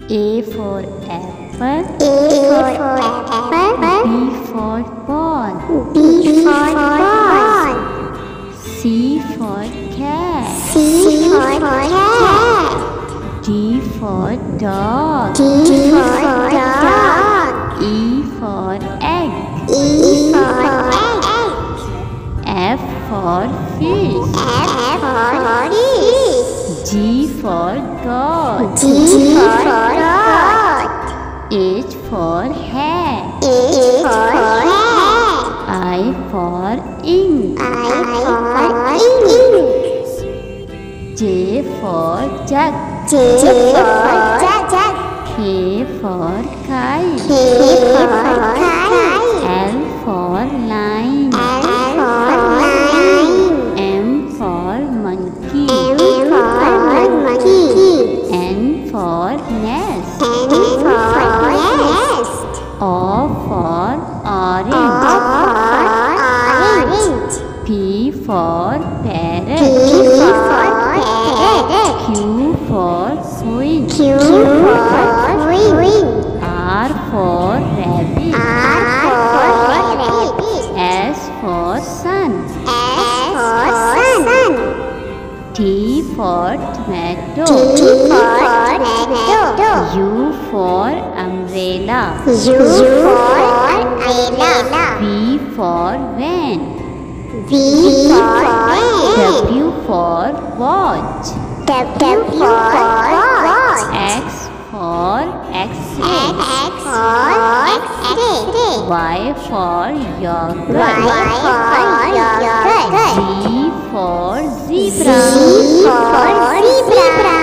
A for apple. A for apple. B for ball. B for ball. C for cat. C for cat. D for dog. D for dog. E for egg. E for egg. F for fish. F for fish. G for goat. G for goat. H for hat. H for hat. I for ink. I for ink. J for jug. J for jug. K for kite. K for kite. L for line. L for line. M for monkey. M for monkey. N for nest. N for nest. O for O orange. for orange. P for parrot. P for parrot. Q for queen. Q for queen. R for rabbit. R for rabbit. S for sun. S for sun. T for tomato. T for tomato. U for umbrella. U for umbrella. V for van. V for van. W for watch. W for watch. X for x-ray. X for X-ray. Y for yogurt. Y for yogurt. Z for zebra. Z for zebra.